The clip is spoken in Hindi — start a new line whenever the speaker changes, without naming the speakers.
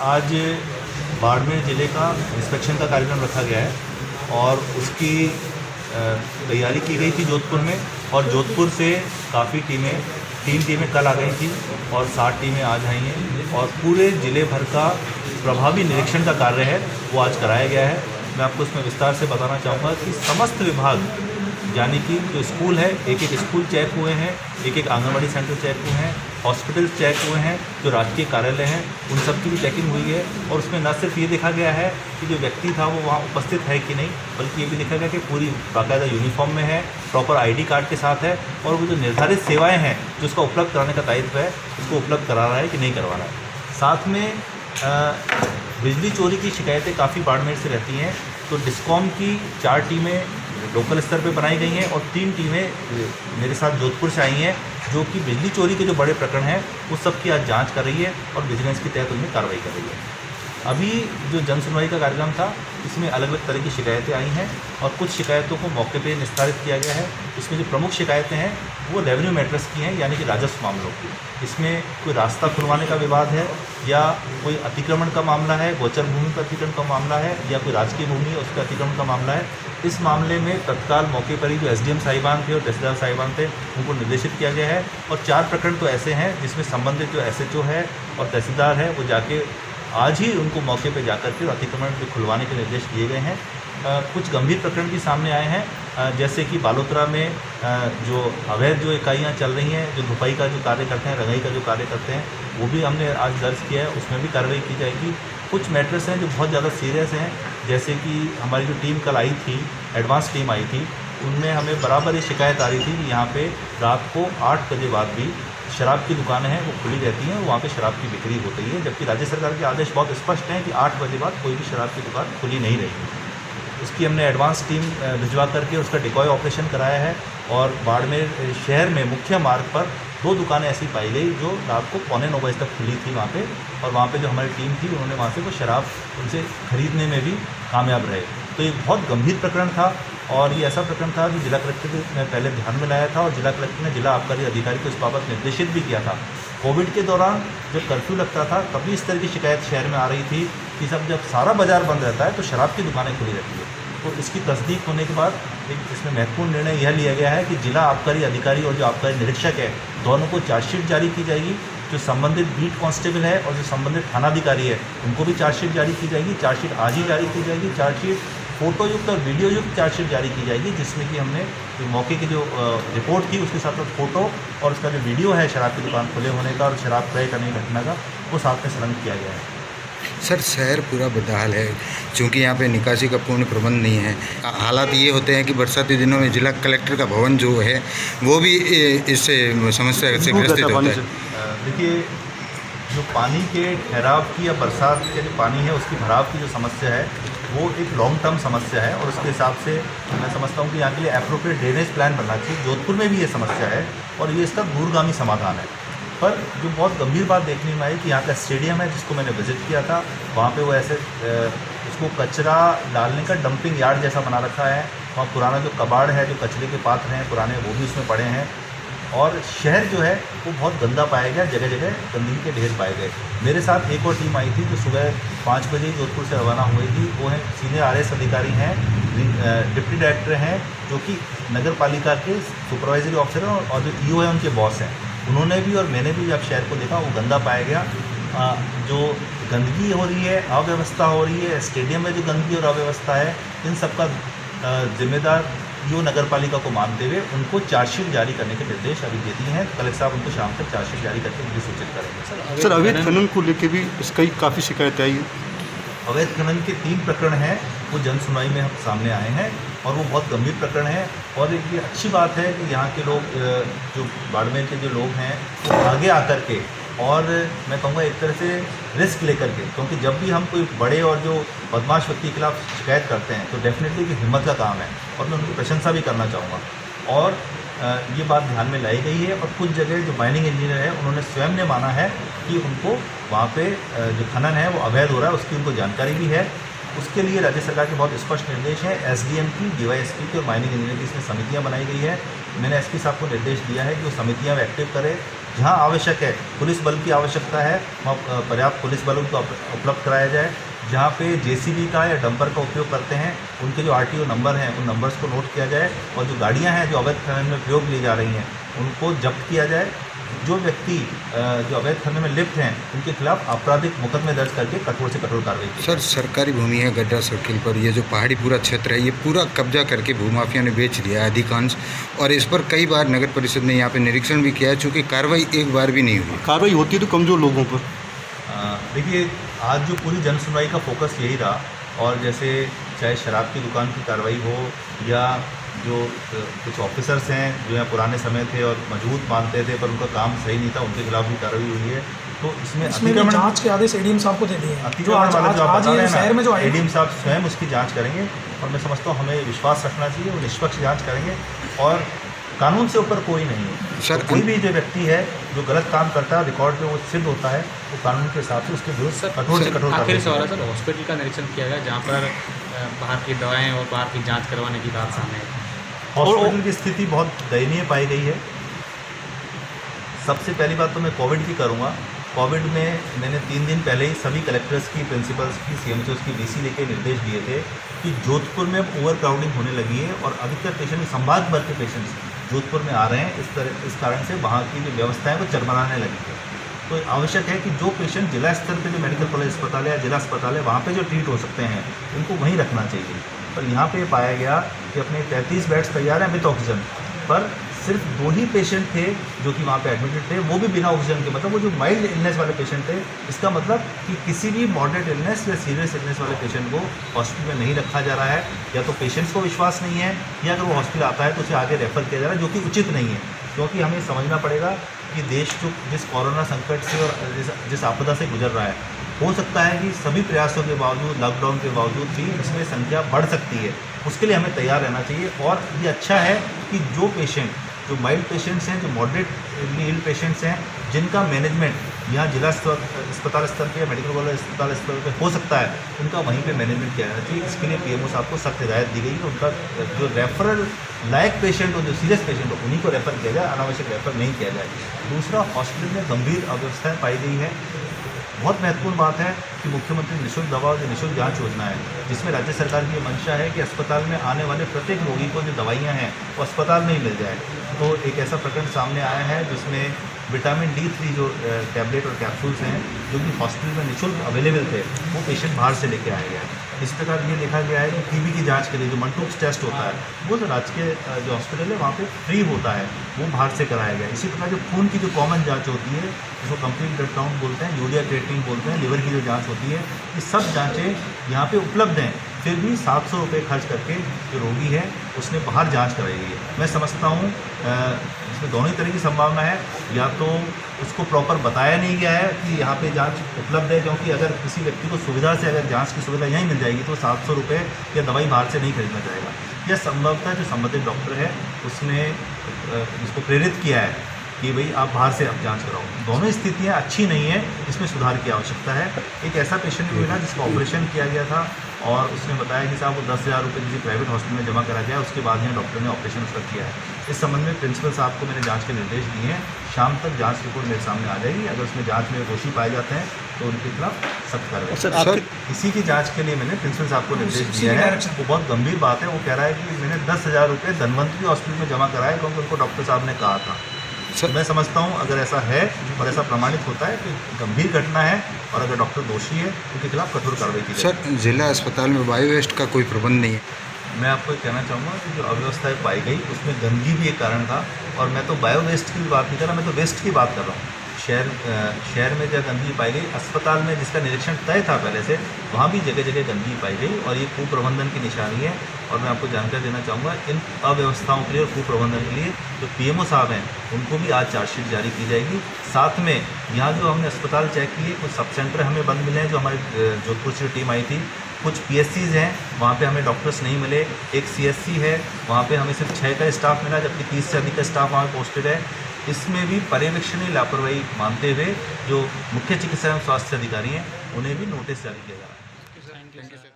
आज बाड़मेर ज़िले का इंस्पेक्शन का कार्यक्रम रखा गया है और उसकी तैयारी की गई थी जोधपुर में। और जोधपुर से काफ़ी टीमें 3 टीमें कल आ गई थी और 7 टीमें आज आई हैं और पूरे ज़िले भर का प्रभावी निरीक्षण का कार्य है वो आज कराया गया है। मैं आपको इसमें विस्तार से बताना चाहूँगा कि समस्त विभाग यानी कि जो स्कूल है, एक एक स्कूल चेक हुए हैं, एक एक आंगनबाड़ी सेंटर चेक हुए हैं, हॉस्पिटल चेक हुए हैं, जो राजकीय कार्यालय हैं उन सब की भी चेकिंग हुई है। और उसमें न सिर्फ ये देखा गया है कि जो व्यक्ति था वो वहाँ उपस्थित है कि नहीं, बल्कि ये भी देखा गया कि पूरी बाकायदा यूनिफॉर्म में है, प्रॉपर आईडी कार्ड के साथ है और वो जो निर्धारित सेवाएँ हैं जो उसका उपलब्ध कराने का दायित्व है उसको उपलब्ध करा रहा है कि नहीं करवा रहा है। साथ में बिजली चोरी की शिकायतें काफ़ी बाड़मेर से रहती हैं, तो डिस्कॉम की 4 टीमें लोकल स्तर पे बनाई गई हैं और 3 टीमें मेरे साथ जोधपुर से आई हैं जो कि बिजली चोरी के जो बड़े प्रकरण हैं उस सब की आज जांच कर रही है और विजिलेंस के तहत उनमें कार्रवाई कर रही है। अभी जो जन सुनवाई का कार्यक्रम था इसमें अलग अलग तरह की शिकायतें आई हैं और कुछ शिकायतों को मौके पे निस्तारित किया गया है। इसमें जो प्रमुख शिकायतें हैं वो रेवेन्यू मैटर्स की हैं, यानी कि राजस्व मामलों की। इसमें कोई रास्ता खुलवाने का विवाद है या कोई अतिक्रमण का मामला है, गोचर भूमि पर अतिक्रमण का मामला है या कोई राजकीय भूमि है उसका अतिक्रमण का मामला है। इस मामले में तत्काल मौके पर ही जो एसडीएम साहिबान थे और तहसीलदार साहिबान थे उनको निर्देशित किया गया है। और 4 प्रकरण तो ऐसे हैं जिसमें संबंधित जो एसएचओ है और तहसीलदार है वो जाके आज ही उनको मौके पर जाकर के अतिक्रमण को खुलवाने के निर्देश दिए गए हैं। कुछ गंभीर प्रकरण भी सामने आए हैं, जैसे कि बालोतरा में जो अवैध जो इकाइयाँ चल रही हैं, जो धुपाई का जो कार्य करते हैं, रंगाई का जो कार्य करते हैं, वो भी हमने आज दर्ज किया है, उसमें भी कार्रवाई की जाएगी। कुछ मैटर्स हैं जो बहुत ज़्यादा सीरियस हैं, जैसे कि हमारी जो टीम कल आई थी, एडवांस टीम आई थी, उनमें हमें बराबर ये शिकायत आ रही थी कि यहाँ पे रात को 8 बजे बाद भी शराब की दुकानें हैं वो खुली रहती हैं, वहाँ पे शराब की बिक्री होती है, जबकि राज्य सरकार के आदेश बहुत स्पष्ट हैं कि 8 बजे बाद कोई भी शराब की दुकान खुली नहीं रहेगी। उसकी हमने एडवांस टीम भिजवा करके उसका डिकॉय ऑपरेशन कराया है और बाड़मेर शहर में मुख्य मार्ग पर 2 दुकानें ऐसी पाई गई जो रात को 8:45 बजे तक खुली थी वहाँ पे, और वहाँ पे जो हमारी टीम थी उन्होंने वहाँ से वो शराब उनसे खरीदने में भी कामयाब रहे। तो ये बहुत गंभीर प्रकरण था और ये ऐसा प्रकरण था कि जिला कलेक्टर ने पहले ध्यान में लाया था और जिला कलेक्टर ने जिला आबकारी अधिकारी को इस बाबत निर्देशित भी किया था। कोविड के दौरान जब कर्फ्यू लगता था तभी इस तरह की शिकायत शहर में आ रही थी कि जब सारा बाजार बंद रहता है तो शराब की दुकानें खुली रहती है। तो इसकी तस्दीक होने के बाद एक इसमें महत्वपूर्ण निर्णय यह लिया गया है कि जिला आबकारी अधिकारी और जो आबकारी निरीक्षक है दोनों को चार्जशीट जारी की जाएगी। जो संबंधित बीट कांस्टेबल है और जो संबंधित थानाधिकारी है उनको भी चार्जशीट जारी की जाएगी। चार्जशीट आज ही जारी की जाएगी। चार्जशीट फोटोयुक्त और वीडियोयुक्त चार्जशीट जारी की जाएगी, जिसमें कि हमने जो मौके की जो रिपोर्ट थी उसके साथ साथ फ़ोटो और उसका जो वीडियो है शराब की दुकान खुले होने का और शराब क्रय करने की घटना का वो साथ में संलग्न किया गया है।
सर, शहर पूरा बदहाल है क्योंकि यहाँ पे निकासी का पूर्ण प्रबंध नहीं है। हालात ये होते हैं कि बरसाती दिनों में जिला कलेक्टर का भवन जो है वो भी इससे समस्या से ग्रसित होता है।
देखिए, जो पानी के ठहराव की या बरसात के जो पानी है उसकी भराव की जो समस्या है वो एक लॉन्ग टर्म समस्या है और उसके हिसाब से मैं समझता हूँ कि यहाँ के लिए एप्रोप्रिएट ड्रेनेज प्लान बनना चाहिए। जोधपुर में भी ये समस्या है और ये इसका दूरगामी समाधान है। पर जो बहुत गंभीर बात देखने में आई कि यहाँ का स्टेडियम है जिसको मैंने विजिट किया था, वहाँ पे वो ऐसे उसको कचरा डालने का डंपिंग यार्ड जैसा बना रखा है। वहाँ पुराना जो कबाड़ है, जो कचरे के पात्र हैं पुराने, वो भी उसमें पड़े हैं और शहर जो है वो बहुत गंदा पाया गया, जगह जगह गंदगी के ढेर पाए गए। मेरे साथ एक और टीम आई थी जो सुबह 5 बजे जोधपुर से रवाना हुई थी। वो हैं सीनियर आरएस अधिकारी हैं, डिप्टी डायरेक्टर हैं जो कि नगर पालिका के सुपरवाइजरी ऑफिसर हैं और जो ईओ है उनके बॉस हैं। उन्होंने भी और मैंने भी जब शहर को देखा वो गंदा पाया गया। जो गंदगी हो रही है, अव्यवस्था हो रही है, स्टेडियम में जो गंदगी और अव्यवस्था है, इन सब का जिम्मेदार ईओ नगर पालिका को मानते हुए उनको चार्जशीट जारी करने के निर्देश अभी दे दिए हैं। कलेक्टर साहब उनको शाम तक चार्जशीट जारी करके मुझे सूचित करेंगे।
सर, अवैध खनन को लेकर भी इसका काफ़ी शिकायत आई है।
अवैध खनन के 3 प्रकरण हैं वो जन सुनवाई में हम सामने आए हैं और वो बहुत गंभीर प्रकरण है। और एक ये अच्छी बात है कि यहाँ के लोग, जो बाड़मेर के जो लोग हैं, वो आगे आकर के और मैं कहूँगा एक तरह से रिस्क लेकर के, क्योंकि जब भी हम कोई बड़े और जो बदमाश व्यक्ति के खिलाफ शिकायत करते हैं तो डेफिनेटली कि हिम्मत का काम है और मैं उनकी प्रशंसा भी करना चाहूँगा। और ये बात ध्यान में लाई गई है और कुछ जगह जो माइनिंग इंजीनियर है उन्होंने स्वयं ने माना है कि उनको वहाँ पे जो खनन है वो अवैध हो रहा है, उसकी उनको जानकारी भी है उसके लिए राज्य सरकार के बहुत स्पष्ट निर्देश है। एसडीएम की, डीवाईएसपी की और माइनिंग इंजीनियर की इसमें समितियां बनाई गई है। मैंने एसपी साहब को निर्देश दिया है कि वो समितियां एक्टिव करें। जहां आवश्यक है, पुलिस बल की आवश्यकता है, वहाँ पर्याप्त पुलिस बल उनको उपलब्ध कराया जाए। जहाँ पे जेसीबी का या डंपर का उपयोग करते हैं, उनके जो आरटीओ नंबर हैं उन नंबर्स को नोट किया जाए, और जो गाड़ियाँ हैं जो अवैध खनन में प्रयोग ली जा रही हैं उनको जब्त किया जाए। जो व्यक्ति जो अवैध खनन में लिप्त हैं उनके खिलाफ आपराधिक मुकदमे दर्ज करके कठोर से कठोर कार्रवाई की।
सर, सरकारी भूमि है गड्ढा सर्किल पर, ये जो पहाड़ी पूरा क्षेत्र है ये पूरा कब्जा करके भूमाफिया ने बेच दिया है अधिकांश, और इस पर कई बार नगर परिषद ने यहाँ पे निरीक्षण भी किया है, चूँकि कार्रवाई एक बार भी नहीं हुई।
कार्रवाई होती है तो कमज़ोर लोगों पर।
देखिए, आज जो पूरी जन सुनवाई का फोकस यही रहा, और जैसे चाहे शराब की दुकान की कार्रवाई हो या जो कुछ ऑफिसर्स हैं जो यहाँ पुराने समय थे और मजबूत मानते थे पर उनका काम सही नहीं था, उनके खिलाफ भी कार्रवाई हुई है। तो इसमें
जांच के आदेश एडीएम साहब को दे दिए हैं, जो आज शहर में जो
एडीएम साहब स्वयं उसकी जांच करेंगे, और मैं समझता हूँ हमें विश्वास रखना चाहिए, वो निष्पक्ष जांच करेंगे, और कानून से ऊपर कोई नहीं है।
सर,
तो कोई भी जो व्यक्ति है जो गलत काम करता है, रिकॉर्ड पे वो सिद्ध होता है, वो कानून के हिसाब से उसके विरुद्ध कठोर से कठोर।
आखिरी सवाल है सर, हॉस्पिटल का निरीक्षण किया गया जहाँ पर बाहर की दवाएं और बाहर की जांच करवाने की बात सामने आई।
हॉस्पिटल की स्थिति बहुत दयनीय पाई गई है। सबसे पहली बात तो मैं कोविड की करूँगा। कोविड में मैंने 3 दिन पहले ही सभी कलेक्टर्स की, प्रिंसिपल्स की, सीएमएचओस की वीसी लेके निर्देश दिए थे कि जोधपुर में ओवर क्राउडिंग होने लगी है और अधिकतर पेशेंट, संभाग भर के पेशेंट्स जोधपुर में आ रहे हैं। इस कारण से वहाँ की जो व्यवस्था है वो चरमराने लगी है। तो आवश्यक है कि जो पेशेंट जिला स्तर पे जो मेडिकल कॉलेज अस्पताल है या जिला अस्पताल है वहाँ पे जो ट्रीट हो सकते हैं उनको वहीं रखना चाहिए। पर यहाँ पे पाया गया कि अपने 33 बेड्स तैयार हैं विद ऑक्सीजन, पर सिर्फ 2 ही पेशेंट थे जो कि वहाँ पे एडमिटेड थे, वो भी बिना ऑक्सीजन के। मतलब वो जो माइल्ड इलनेस वाले पेशेंट थे, इसका मतलब कि किसी भी मॉडरेट इलनेस या सीरियस इलनेस वाले पेशेंट को हॉस्पिटल में नहीं रखा जा रहा है। या तो पेशेंट्स को विश्वास नहीं है, या अगर वो हॉस्पिटल आता है तो उसे आगे रेफ़र किया जा रहा है, जो कि उचित नहीं है। क्योंकि हमें समझना पड़ेगा कि देश जो जिस कोरोना संकट से और जिस आपदा से गुजर रहा है, हो सकता है कि सभी प्रयासों के बावजूद, लॉकडाउन के बावजूद भी इसमें संख्या बढ़ सकती है। उसके लिए हमें तैयार रहना चाहिए। और ये अच्छा है कि जो पेशेंट, जो माइल्ड पेशेंट्स हैं, जो मॉडरेटली इल पेशेंट्स हैं, जिनका मैनेजमेंट यहाँ जिला अस्पताल स्तर पे या मेडिकल कॉलेज अस्पताल स्तर पे हो सकता है, उनका वहीं पे मैनेजमेंट किया जाना चाहिए। इसके लिए पीएमओ साहब को सख्त हिदायत दी गई है। उनका जो रेफरल लायक पेशेंट हो, जो सीरियस पेशेंट हो, उन्हीं को रेफ़र किया जाए, अनावश्यक रेफ़र नहीं किया जाए। दूसरा, हॉस्पिटल में गंभीर अव्यवस्थाएँ पाई गई है। बहुत महत्वपूर्ण बात है कि मुख्यमंत्री निःशुल्क दवा और जो निःशुल्क जांच योजना है, जिसमें राज्य सरकार की ये मंशा है कि अस्पताल में आने वाले प्रत्येक रोगी को जो दवाइयाँ हैं वो अस्पताल में ही मिल जाए। तो एक ऐसा प्रकरण सामने आया है जिसमें विटामिन D3 जो टैबलेट और कैप्सूल्स हैं जो कि हॉस्पिटल में निःशुल्क अवेलेबल थे, वो पेशेंट बाहर से लेके आया गया है। इस प्रकार ये देखा गया है कि टीबी की जांच के लिए जो मंटूक्स टेस्ट होता है, वो जो राजकीय जो हॉस्पिटल है वहाँ पे फ्री होता है, वो बाहर से कराया गया। इसी प्रकार जो खून की जो कॉमन जांच होती है, जिसको कंप्लीट ब्लड काउंट बोलते हैं, यूरिया क्रिएटिनिन बोलते हैं, लिवर की जो जांच होती है, ये सब जांचें यहाँ पे उपलब्ध हैं। फिर भी 700 रुपये खर्च करके जो रोगी है उसने बाहर जांच कराई है। मैं समझता हूँ इसमें दोनों ही तरह की संभावना है। या तो उसको प्रॉपर बताया नहीं गया है कि यहाँ पे जांच उपलब्ध है, क्योंकि अगर किसी व्यक्ति को सुविधा से अगर जांच की सुविधा यहीं मिल जाएगी तो 700 रुपये या दवाई बाहर से नहीं खरीदना चाहेगा। या संभवतः जो संबंधित डॉक्टर है उसने इसको प्रेरित किया है कि भाई आप बाहर से आप जांच कराओ। दोनों स्थितियाँ अच्छी नहीं है, इसमें सुधार की आवश्यकता है। एक ऐसा पेशेंट भी मिला जिसका ऑपरेशन किया गया था और उसने बताया कि साहब वो 10,000 रुपये किसी प्राइवेट हॉस्पिटल में जमा करा गया, उसके बाद यहाँ डॉक्टर ने ऑपरेशन उसका किया है। इस संबंध में प्रिंसिपल साहब को मैंने जांच के निर्देश दिए हैं। शाम तक जांच रिपोर्ट मेरे सामने आ जाएगी। अगर उसमें जांच में दोषी पाए जाते हैं तो उनके खिलाफ सख्त कार्रवाई। इसी की जांच के लिए मैंने प्रिंसिपल साहब को निर्देश दिया है। वो बहुत गंभीर बात है। वो कह रहा है कि मैंने 10,000 रुपये धनवंतरी हॉस्पिटल में जमा कराए क्योंकि उनको डॉक्टर साहब ने कहा था। मैं समझता हूँ अगर ऐसा है और ऐसा प्रमाणित होता है कि गंभीर घटना है और अगर डॉक्टर दोषी है उनके खिलाफ कठोर कार्रवाई की जाए।
सर, जिला अस्पताल में बायो वेस्ट का कोई प्रबंध नहीं है।
मैं आपको कहना चाहूँगा कि जो अव्यवस्थाएं पाई गई उसमें गंदगी भी एक कारण था। और मैं तो बायो वेस्ट की बात नहीं कर रहा, मैं तो वेस्ट की बात कर रहा हूँ। शहर में जब गंदगी पाई गई, अस्पताल में जिसका निरीक्षण तय था पहले से, वहाँ भी जगह जगह गंदगी पाई गई और ये कुप्रबंधन की निशानी है। और मैं आपको जानकारी देना चाहूँगा इन अव्यवस्थाओं के लिए और कुप्रबंधन के लिए जो पीएमओ साहब हैं उनको भी आज चार्जशीट जारी की जाएगी। साथ में यहाँ जो हमने अस्पताल चेक किए, कुछ सब सेंटर हमें बंद मिले हैं जो हमारी जोधपुर से टीम आई थी। कुछ PSCs हैं वहाँ पे हमें डॉक्टर्स नहीं मिले। एक CSC है, वहाँ पे हमें सिर्फ 6 का स्टाफ मिला जबकि 30 से अधिक का स्टाफ वहाँ पोस्टेड है। इसमें भी पर्यवेक्षणीय लापरवाही मानते हुए जो मुख्य चिकित्सा एवं स्वास्थ्य अधिकारी हैं उन्हें भी नोटिस जारी किया जा रहा है।